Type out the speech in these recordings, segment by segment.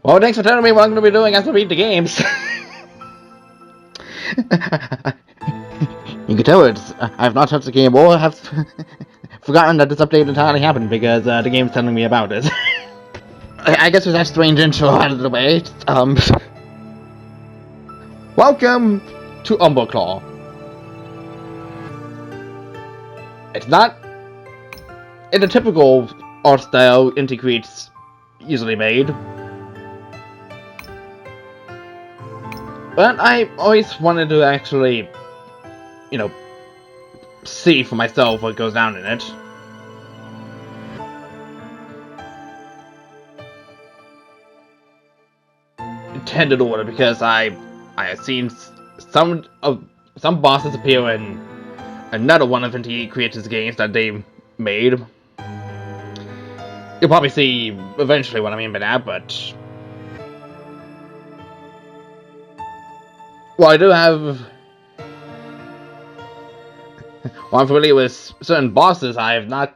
Well, thanks for telling me what I'm going to be doing as I beat the games. You can tell I've not touched the game or have forgotten that this update entirely happened because the game's telling me about it. I guess with that strange intro out of the way, welcome to Umbraclaw. It's not in the typical art style indie creates usually made, but I always wanted to actually, see for myself what goes down in it. Intended order because I have seen some bosses appear in another one of indie creators' games that they made. You'll probably see eventually what I mean by that, but well, I do have. Well, I'm familiar with certain bosses. I have not.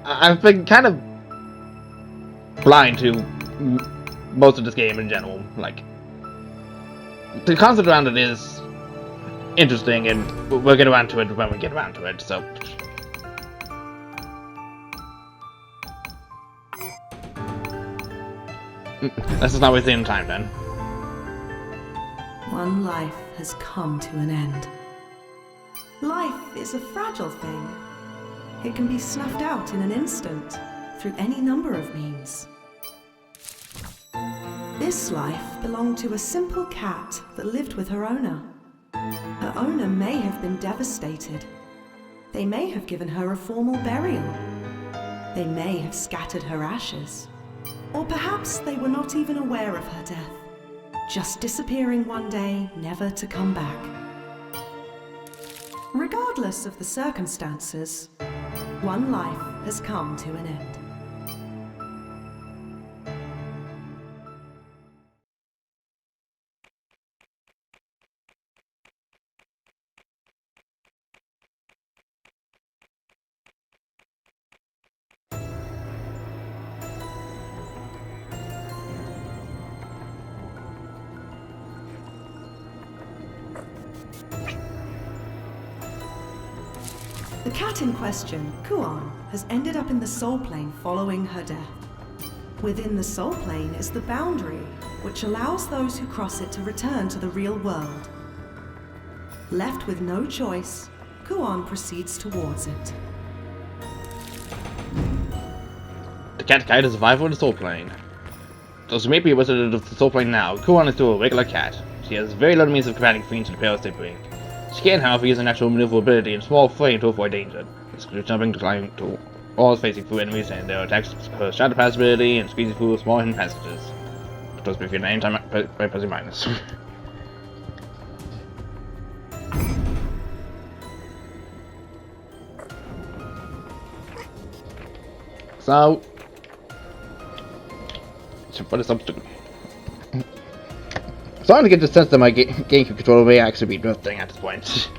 I've been kind of blind to most of this game in general. Like, the concept around it is interesting, and we'll get around to it when we get around to it. So, let's just not waste any time then. One life has come to an end. Life is a fragile thing. It can be snuffed out in an instant, through any number of means. This life belonged to a simple cat that lived with her owner. Her owner may have been devastated. They may have given her a formal burial. They may have scattered her ashes. Or perhaps they were not even aware of her death, just disappearing one day, never to come back. Regardless of the circumstances, one life has come to an end. The cat in question, Kuan, has ended up in the Soulplane following her death. Within the Soulplane is the boundary, which allows those who cross it to return to the real world. Left with no choice, Kuan proceeds towards it. The cat guide is a survivor of the Soulplane. Though she may be a wizard of the Soulplane now, Kuan is still a regular cat. She has very little means of combating fiends to the perils they bring. She can, however, use her natural maneuverability and small frame to avoid danger. Exclude jumping to climb to walls facing through enemies and their attacks, her shadow pass ability, and squeezing through small hidden passages. Those be feared anytime by pressing minus. So, what is up to? I'm starting to get the sense that my GameCube controller may actually be drifting at this point.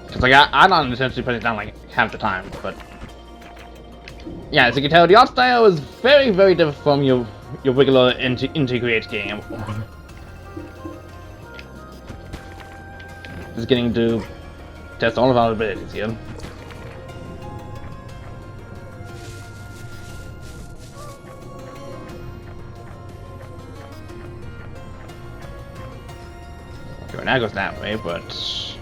Cause like I'm not intentionally putting it down like half the time, but yeah, as you can tell, the art style is very, very different from your regular integrate game. Just getting to test all of our abilities here. Now goes that way, but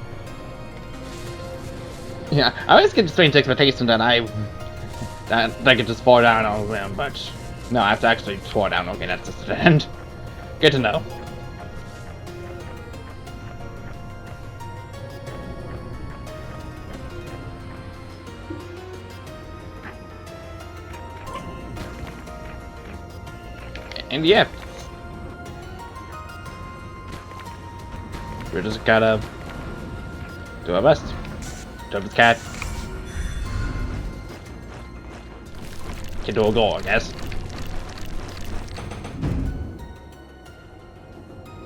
yeah, I always get the strange expectation that I could just fall down all of them, but no, I have to actually fall down. Okay, that's just the end. Good to know. And yeah. We're just gotta do our best. Jump this cat. Get to a goal, I guess.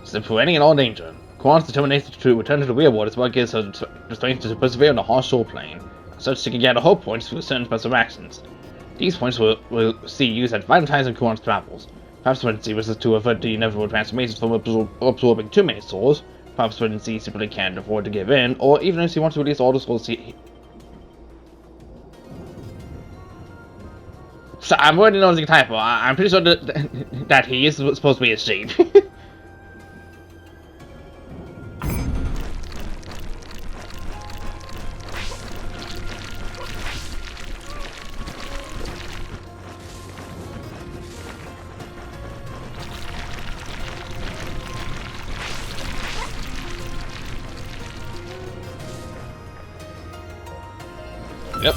So for any and all danger, Kuan's determination to return to the real world is what gives her the strength to persevere on the harsh Soulplane. Such she can gather hope points through certain special actions. These points will see used at vital times in Kuon's travels. Perhaps emergency was to avert the inevitable transformations from absorbing too many souls. Perhaps emergency simply can't afford to give in, or even if he wants to release all the souls So I'm already noticing a typo. I'm pretty sure that he is supposed to be a sheep. Yep.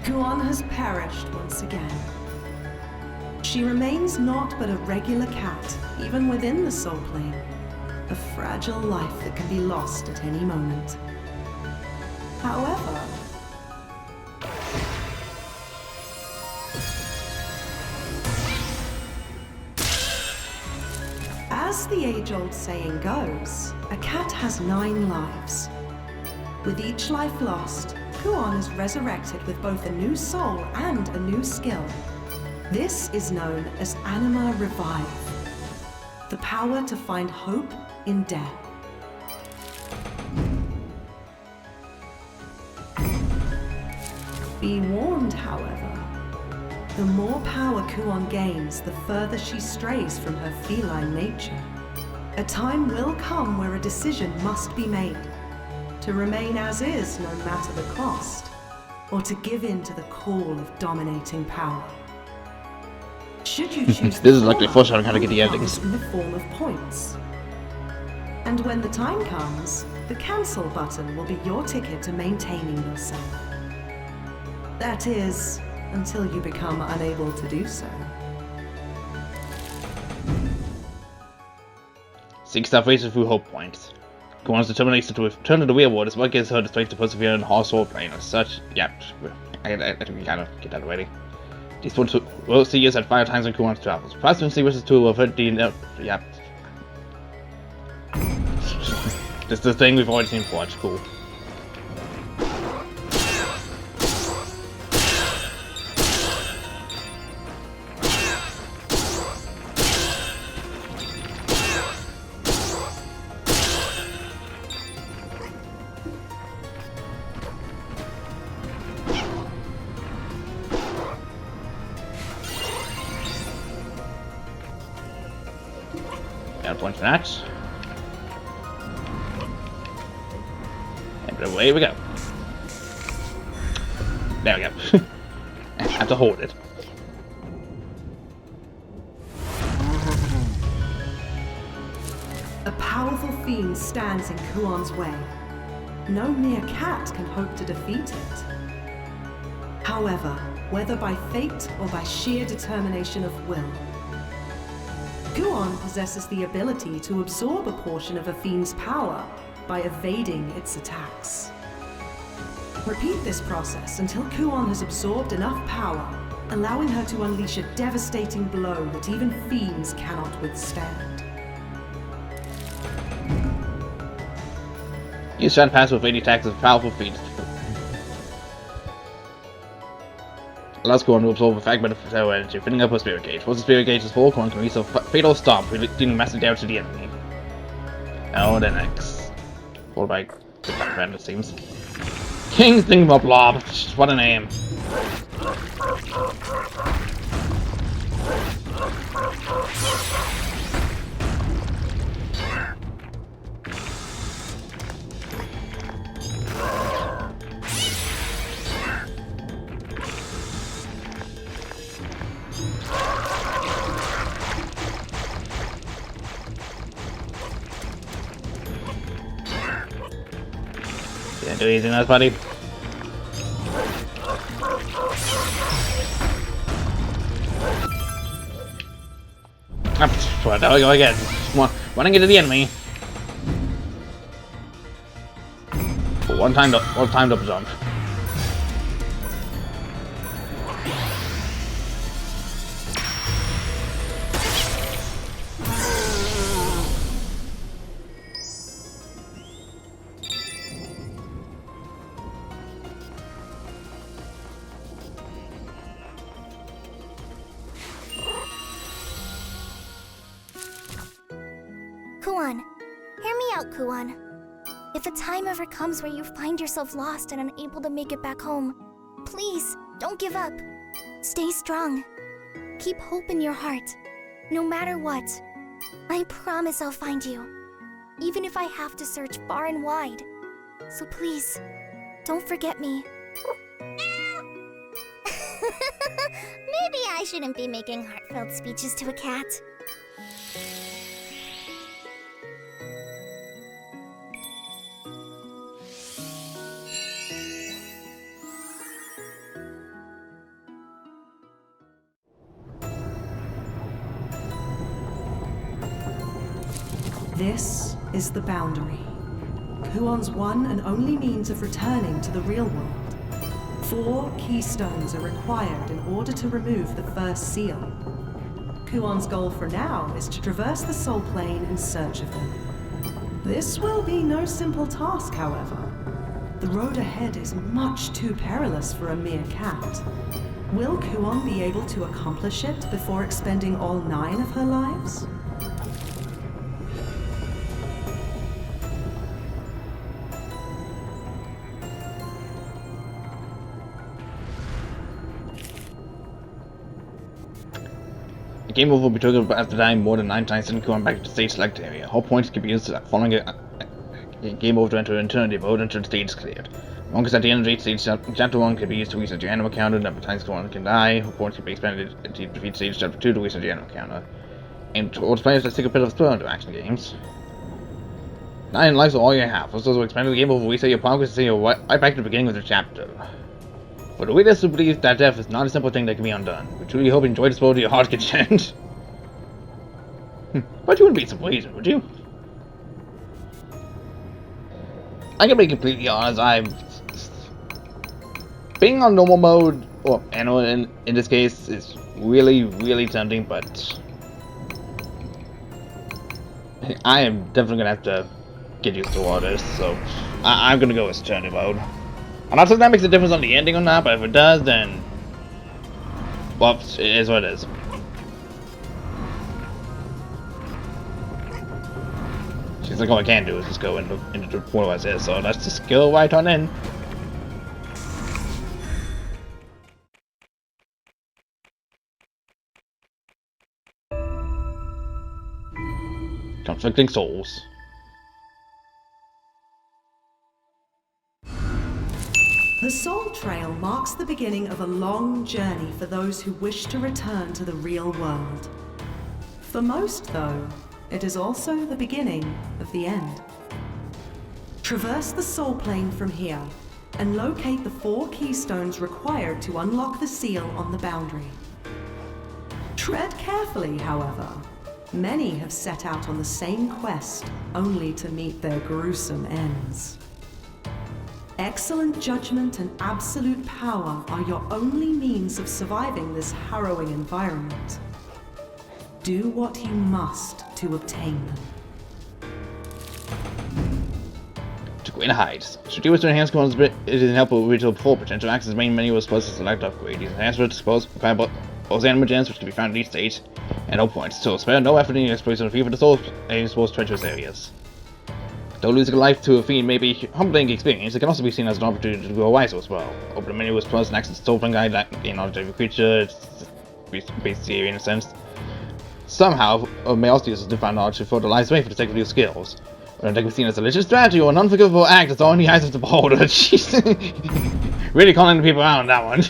Kuon has perished once again. She remains not but a regular cat, even within the Soulplane. A fragile life that can be lost at any moment. However, as the age-old saying goes, a cat has 9 lives. With each life lost, Kuon is resurrected with both a new soul and a new skill. This is known as Anima Revive, the power to find hope in death. Be warned, however, the more power Kuon gains, the further she strays from her feline nature. A time will come where a decision must be made. To remain as is no matter the cost, or to give in to the call of dominating power. Should you choose This is like the first time I'm gonna get the endings. in the form of points. And when the time comes, the cancel button will be your ticket to maintaining yourself. That is, until you become unable to do so. 6-star races through hope points. Kuon's determination to return to the real world is what gives her the strength to persevere in her Soulplane. As such, yeah, I think we kind of get that already. These points will see us at 5 times in Kuon's travels. Presidency wishes to avert the yeah. This is the thing we've already seen before. It's cool. Got a bunch of that. And away we go. There we go. I have to hold it. A powerful fiend stands in Kuon's way. No mere cat can hope to defeat it. However, whether by fate or by sheer determination of will, Kuon possesses the ability to absorb a portion of a fiend's power by evading its attacks. Repeat this process until Kuon has absorbed enough power, allowing her to unleash a devastating blow that even fiends cannot withstand. Use Sand Pass with 80 attacks of powerful fiends. Allows Kuon to absorb a fragment of terror energy, filling up her spirit gauge. Once the spirit gauge is full, Kuon can release a fatal stomp, dealing massive damage to the enemy. Oh, then X. Followed by the background, it seems. King Thingamablob! What a name. Didn't do anything else, buddy. There we go again. Running into the enemy. One timed up jump. Kuan. If a time ever comes where you find yourself lost and unable to make it back home, please, don't give up. Stay strong. Keep hope in your heart. No matter what, I promise I'll find you. Even if I have to search far and wide. So please, don't forget me. Maybe I shouldn't be making heartfelt speeches to a cat. This is the boundary. Kuon's one and only means of returning to the real world. 4 keystones are required in order to remove the first seal. Kuon's goal for now is to traverse the Soulplane in search of them. This will be no simple task, however. The road ahead is much too perilous for a mere cat. Will Kuon be able to accomplish it before expending all 9 of her lives? The game over will be triggered after dying more than 9 times and going back to the stage select area. All points can be used following a game over to enter eternity mode until the stage is cleared. Longest at the end of each stage, chapter 1 can be used to reset your animal counter, number of times one can die. All points can be expended to defeat stage chapter 2 to reset your animal counter. And towards players that stick a bit of thrill into action games. 9 lives are all you have. Also, expanding the game over, reset your progress and send you right back to the beginning of the chapter. For the readers who believe that death is not a simple thing that can be undone, we truly hope you enjoyed this world to your heart's content. But you wouldn't be surprised, would you? I can be completely honest, being on normal mode, or animal in this case, is really tempting, but I am definitely gonna have to get used to all this, so I'm gonna go with eternity mode. I'm not saying that makes a difference on the ending or not, but if it does, then well, it is what it is. She's like, all I can do is just go into the portal as is, so let's just go right on in. Conflicting souls. The Soul Trail marks the beginning of a long journey for those who wish to return to the real world. For most, though, it is also the beginning of the end. Traverse the Soulplane from here, and locate the 4 keystones required to unlock the seal on the boundary. Tread carefully, however. Many have set out on the same quest, only to meet their gruesome ends. Excellent judgment and absolute power are your only means of surviving this harrowing environment. Do what you must to obtain them. To Greater Heights. Should you wish to enhance commands, it is helpful with ritual before potential access main menu was supposed to select upgrade. These enhancements suppose require both animal gems which can be found in each stage and all points, so spare no effort in your exploration of even the soul and exposed treacherous areas. Though losing a life to a fiend may be a humbling experience, it can also be seen as an opportunity to grow wiser as well. Open the menu was plus an access to Soulplane guide that gain knowledge of every creature, base the area in a sense. Somehow, may also use this newfound knowledge to further lives away for the sake of new skills. Whether that can be seen as a delicious strategy or an unforgivable act, it's all in the eyes of the beholder. Jeez. Really calling the people out on that one.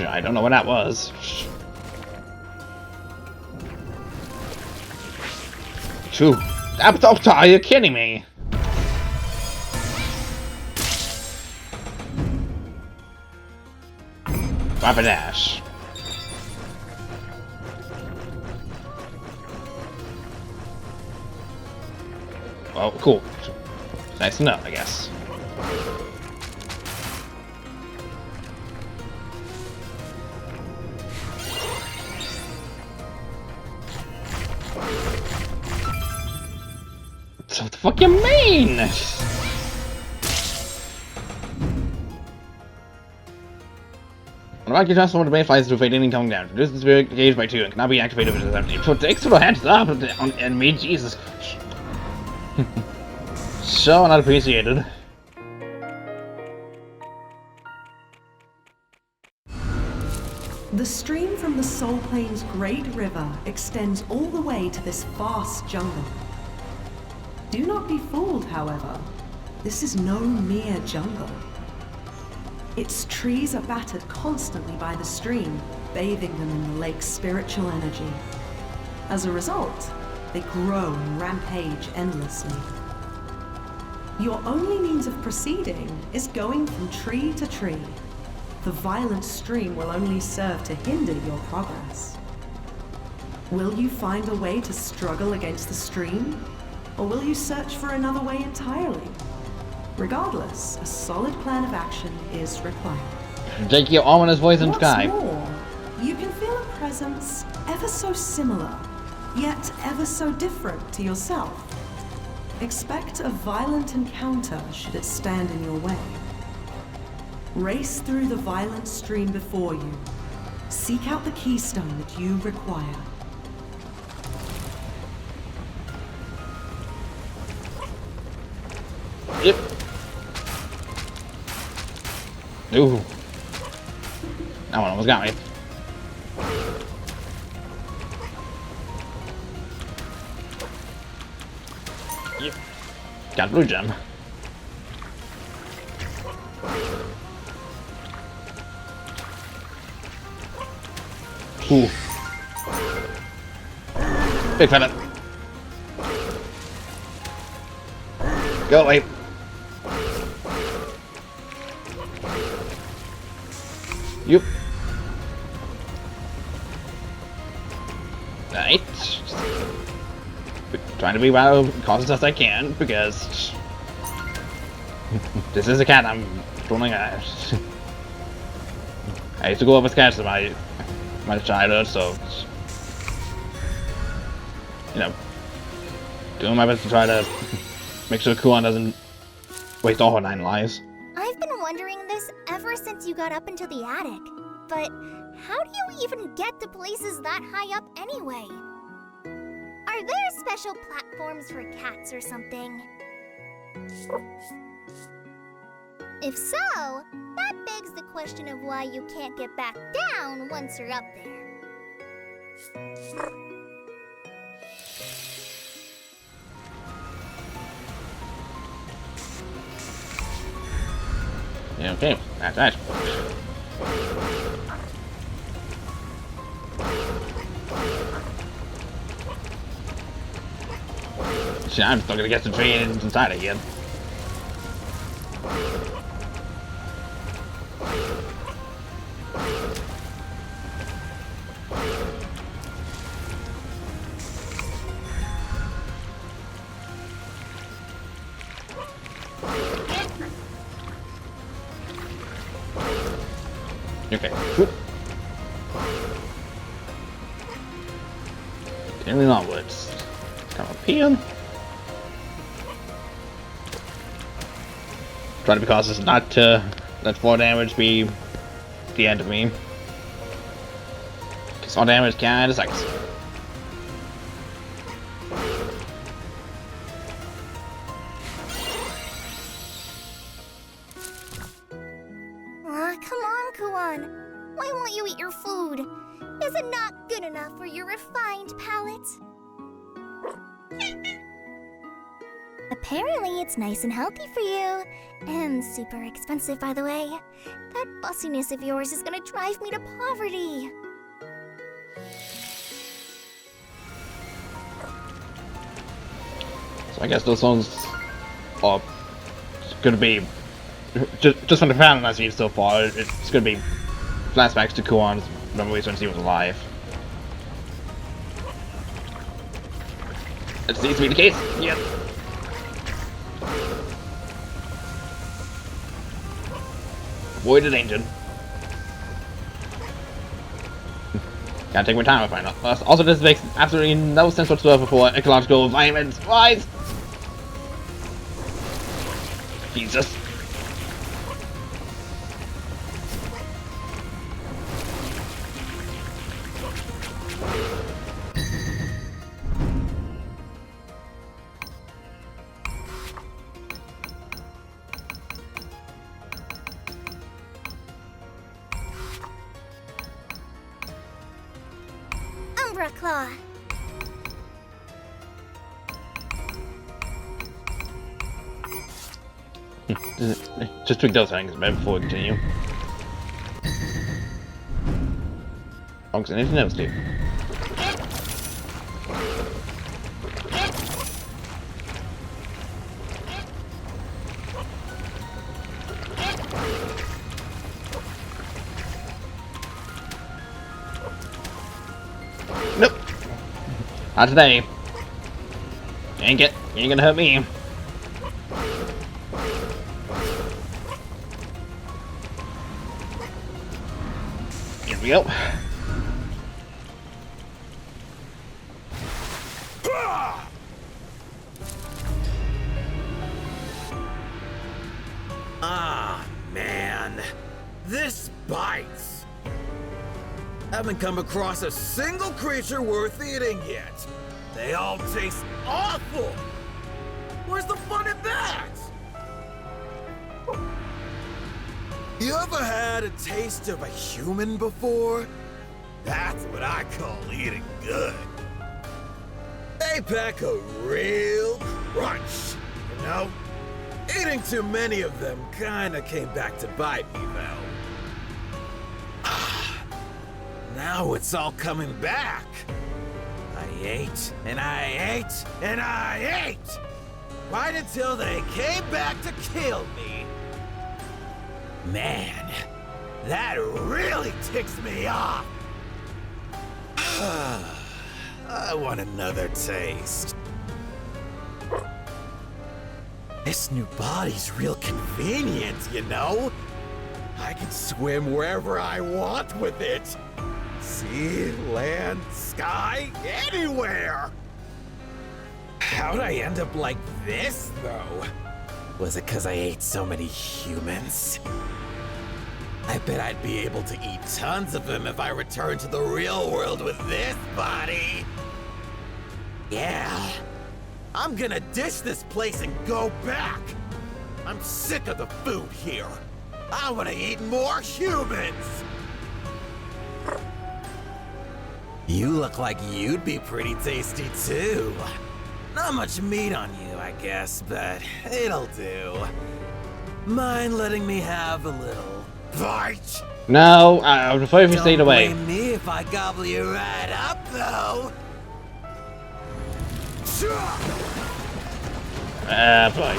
I don't know what that was. True. Doctor, are you kidding me? Rapidash. Oh, cool. Nice to know, I guess. fuck you mean? When I can transform the main flies to evade any incoming damage, reduce the spirit gauge by 2 and cannot be activated with this empty. Put extra hands up on enemy, Jesus. So not appreciated. The stream from the Soulplane's great river extends all the way to this vast jungle. Do not be fooled, however. This is no mere jungle. Its trees are battered constantly by the stream, bathing them in the lake's spiritual energy. As a result, they grow and rampage endlessly. Your only means of proceeding is going from tree to tree. The violent stream will only serve to hinder your progress. Will you find a way to struggle against the stream? Or will you search for another way entirely? Regardless, a solid plan of action is required. Take your ominous voice in the What's sky. more, you can feel a presence ever so similar, yet ever so different to yourself. Expect a violent encounter should it stand in your way. Race through the violent stream before you. Seek out the keystone that you require. Yep. Ooh. That one almost got me. Yep. Got blue gem. Ooh. Big fella. Go away. Yep. Right. Trying to be well cautious as I can because this is a cat I'm trolling at. I used to go up with cats in my childhood, so you know, doing my best to try to make sure Kuan doesn't waste all her 9 lives. I've been wondering this ever since you got up into the attic. But how do you even get to places that high up anyway? Are there special platforms for cats or something? If so, that begs the question of why you can't get back down once you're up there. Yeah, okay, that's right. See, I'm still gonna get some tree inside again. Okay. Whoop. Continuing onwards. Come up here. Trying to be cautious not to let 4 damage be the end of me. Because 4 damage kinda sucks. Come on, Kuan. Why won't you eat your food? Is it not good enough for your refined palate? Apparently, it's nice and healthy for you. And super expensive, by the way. That fussiness of yours is gonna drive me to poverty. So I guess those songs are gonna be just from the fan I've seen so far. It's gonna be flashbacks to Kuan's memories when he was alive. That seems to be the case. Yep. Avoid the danger. Gotta take my time to find out. Also, this makes absolutely no sense whatsoever for ecological environments. Right? Jesus. Umbraclaw. Just tweak those things before we continue. Honks, anything else, dude? Nope. Not today. You ain't gonna hurt me. Here we go. Ah, man. This bites. Haven't come across a single creature worth eating yet. They all taste awful. Where's the fun in that? You ever had a taste of a human before? That's what I call eating good. They pack a real crunch, you know? Eating too many of them kinda came back to bite me, though. Now it's all coming back. I ate, and I ate, and I ate! Right until they came back to kill me. Man, that really ticks me off. I want another taste. This new body's real convenient, you know? I can swim wherever I want with it. Sea, land, sky, anywhere! How'd I end up like this, though? Was it 'cause I ate so many humans? I bet I'd be able to eat tons of them if I returned to the real world with this body. Yeah. I'm gonna ditch this place and go back. I'm sick of the food here. I wanna eat more humans. You look like you'd be pretty tasty too. Not much meat on you, I guess, but it'll do. Mind letting me have a little bite? No, I would prefer if you stayed away. Don't blame me if I gobble you right up, though. Boy.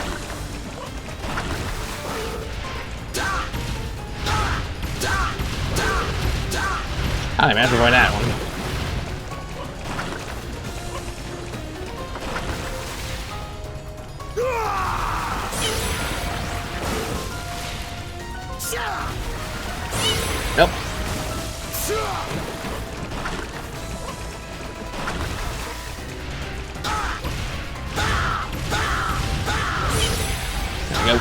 I didn't avoid that one. Nope. There we go.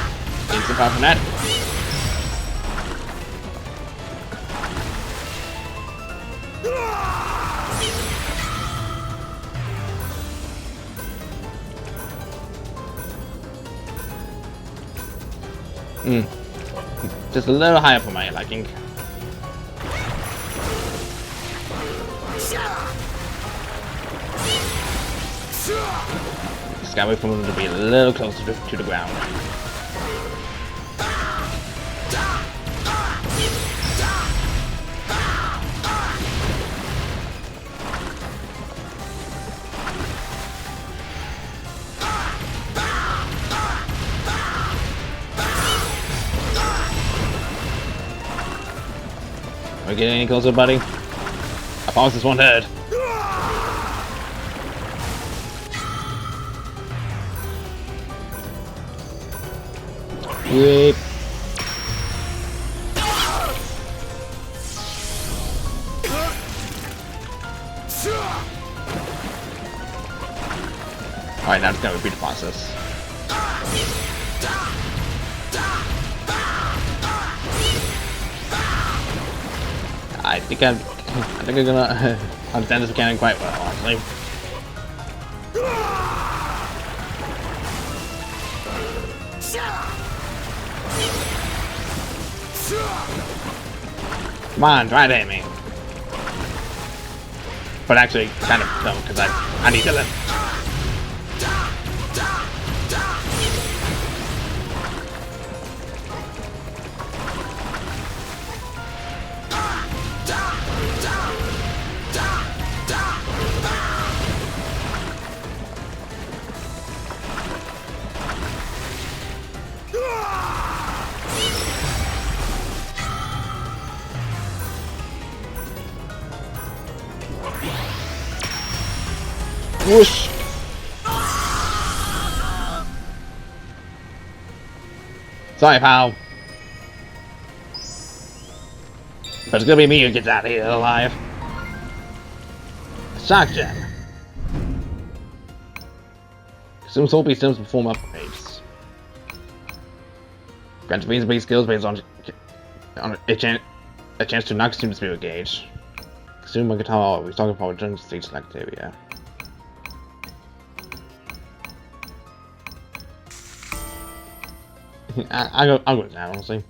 Take some power from that. Just a little higher for my liking. Just gotta wait for them to be a little closer to the ground. Are we getting any closer, buddy? I promise this won't hurt. Whip. Alright, now it's gonna repeat the process. I think I'm gonna understand this mechanic quite well, honestly. Come on, try to hit me. But actually, kind of dumb, because I need to live. Whoosh! Sorry, pal. But it's gonna be me who gets out of here alive. Shock gem. Consume soul beast stems perform upgrades. Grant defeats base skills based on a chance to knock consume spirit gauge. Consume a guitar. We're talking about jungle stage select area. I'll go with that, honestly.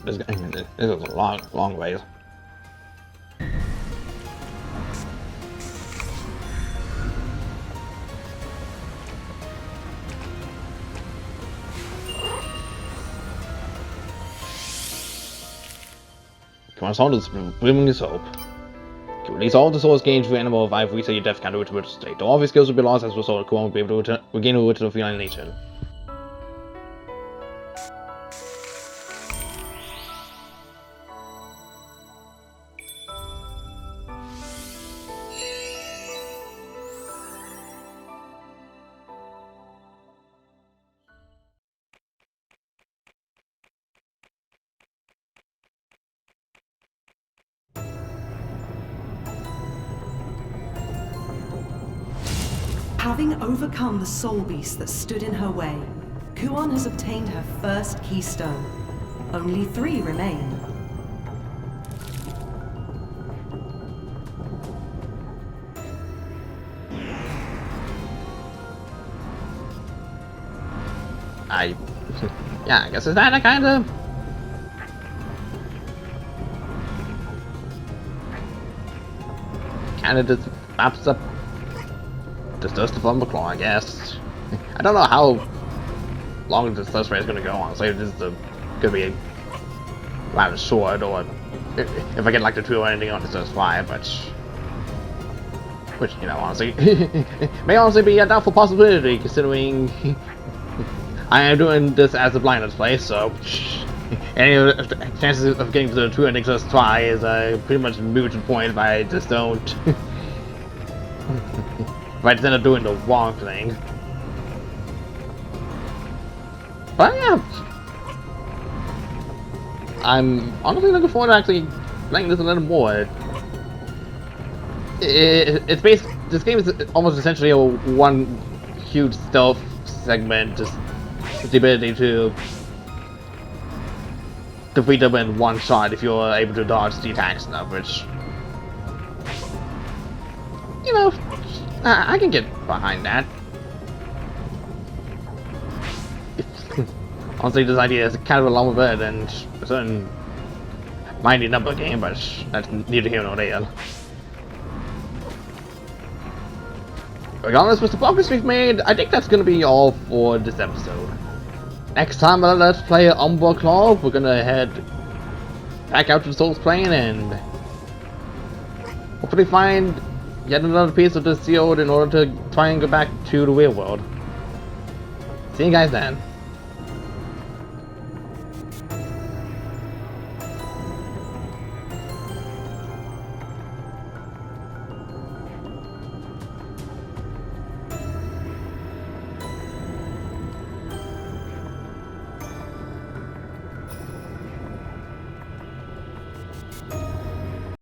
This is a long way. Soul is brimming with hope. To release all the souls gained through animal revive, reset your death counter to its state. All of your skills will be lost as a result. Kuon will be able to regain a original feline nature. Having overcome the soul beast that stood in her way, Kuon has obtained her first keystone. Only 3 remain. Yeah, I guess is that a kind of... just wraps up this dust of Umbraclaw, I guess. I don't know how long this first race is gonna go on, so this is gonna be rather short, or if I get like the 2 or anything on this first 5, but which, you know, honestly may honestly be a doubtful possibility considering I am doing this as a blind let's play, so any of the chances of getting to the 2 endings first try is pretty much moot point if I just don't if I just end up doing the wrong thing. But yeah, I'm honestly looking forward to actually playing this a little more. It's based. This game is almost essentially a one huge stealth segment, just the ability to defeat them in one shot if you're able to dodge the attacks enough, which, you know, I can get behind that. Honestly, this idea is kind of a long bit and a certain mighty number game, but that's neither here nor there. Regardless with the progress we've made, I think that's going to be all for this episode. Next time on Let's Play Umbraclaw, we're going to head back out to Soulplane and hopefully find yet another piece of the sealed in order to try and go back to the real world. See you guys then.